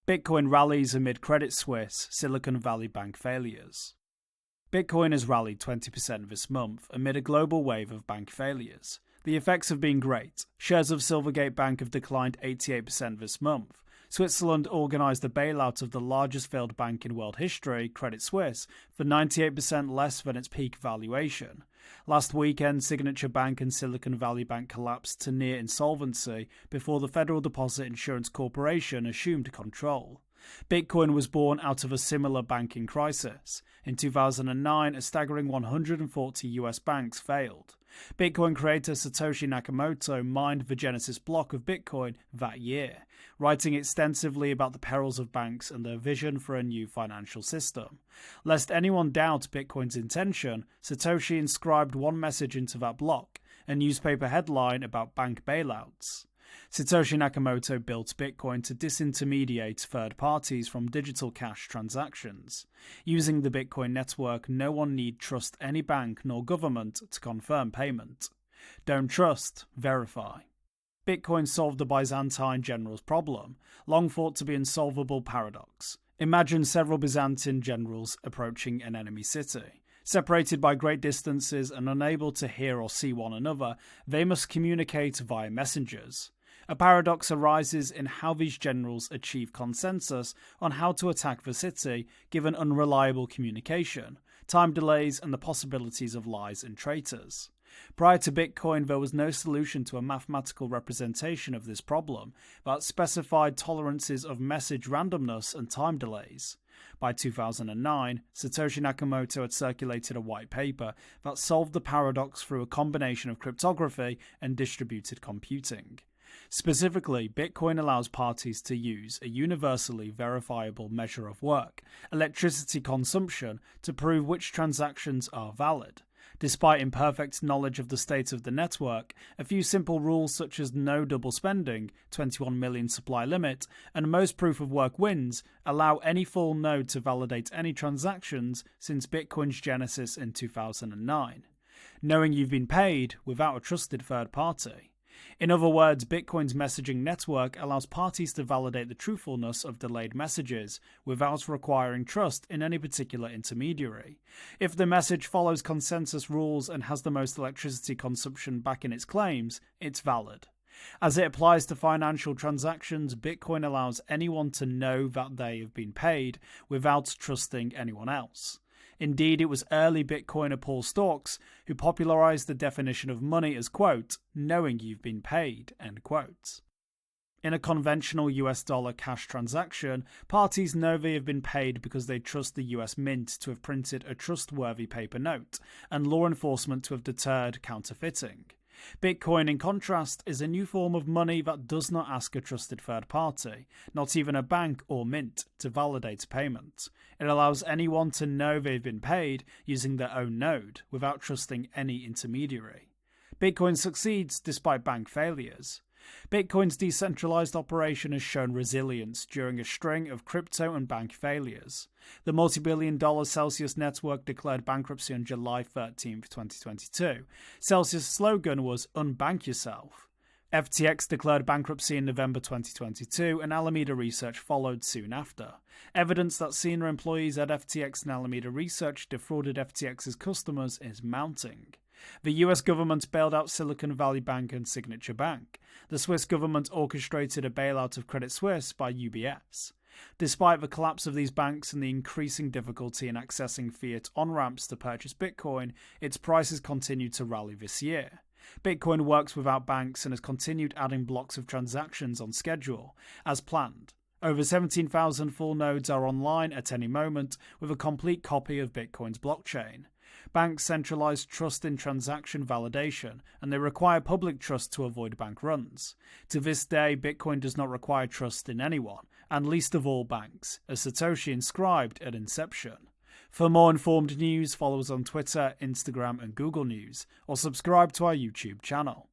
Bitcoin rallies amid Credit Suisse, Silicon Valley Bank failures. Bitcoin has rallied 20% this month amid a global wave of bank failures. The effects have been great. Shares of Silvergate Bank have declined 88% this month. Switzerland organised the bailout of the largest failed bank in world history, Credit Suisse, for 98% less than its peak valuation. Last weekend, Signature Bank and Silicon Valley Bank collapsed to near insolvency before the Federal Deposit Insurance Corporation assumed control. Bitcoin was born out of a similar banking crisis. In 2009, a staggering 140 US banks failed. Bitcoin creator Satoshi Nakamoto mined the genesis block of Bitcoin that year, writing extensively about the perils of banks and their vision for a new financial system. Lest anyone doubt Bitcoin's intention, Satoshi inscribed one message into that block, a newspaper headline about bank bailouts. Satoshi Nakamoto built Bitcoin to disintermediate third parties from digital cash transactions. Using the Bitcoin network, no one need trust any bank nor government to confirm payment. Don't trust, verify. Bitcoin solved the Byzantine general's problem, long thought to be an unsolvable paradox. Imagine several Byzantine generals approaching an enemy city. Separated by great distances and unable to hear or see one another, they must communicate via messengers. A paradox arises in how these generals achieve consensus on how to attack the city given unreliable communication, time delays, and the possibilities of lies and traitors. Prior to Bitcoin, there was no solution to a mathematical representation of this problem but specified tolerances of message randomness and time delays. By 2009, Satoshi Nakamoto had circulated a white paper that solved the paradox through a combination of cryptography and distributed computing. Specifically, Bitcoin allows parties to use a universally verifiable measure of work, electricity consumption, to prove which transactions are valid. Despite imperfect knowledge of the state of the network, a few simple rules such as no double spending, 21 million supply limit, and most proof of work wins allow any full node to validate any transactions since Bitcoin's genesis in 2009. Knowing you've been paid without a trusted third party. In other words, Bitcoin's messaging network allows parties to validate the truthfulness of delayed messages without requiring trust in any particular intermediary. If the message follows consensus rules and has the most electricity consumption back in its claims, it's valid. As it applies to financial transactions, Bitcoin allows anyone to know that they have been paid without trusting anyone else. Indeed, it was early Bitcoiner Paul Storks who popularized the definition of money as, quote, knowing you've been paid, end quote. In a conventional US dollar cash transaction, parties know they have been paid because they trust the US Mint to have printed a trustworthy paper note, and law enforcement to have deterred counterfeiting. Bitcoin, in contrast, is a new form of money that does not ask a trusted third party, not even a bank or mint, to validate payment. It allows anyone to know they've been paid using their own node, without trusting any intermediary. Bitcoin succeeds despite bank failures. Bitcoin's decentralized operation has shown resilience during a string of crypto and bank failures. The multi-billion-dollar Celsius network declared bankruptcy on July 13, 2022. Celsius' slogan was "Unbank Yourself." FTX declared bankruptcy in November 2022, and Alameda Research followed soon after. Evidence that senior employees at FTX and Alameda Research defrauded FTX's customers is mounting. The US government bailed out Silicon Valley Bank and Signature Bank. The Swiss government orchestrated a bailout of Credit Suisse by UBS. Despite the collapse of these banks and the increasing difficulty in accessing fiat on-ramps to purchase Bitcoin, its prices continued to rally this year. Bitcoin works without banks and has continued adding blocks of transactions on schedule, as planned. Over 17,000 full nodes are online at any moment with a complete copy of Bitcoin's blockchain. Banks centralize trust in transaction validation, and they require public trust to avoid bank runs. To this day, Bitcoin does not require trust in anyone, and least of all banks, as Satoshi inscribed at inception. For more informed news, follow us on Twitter, Instagram, and Google News, or subscribe to our YouTube channel.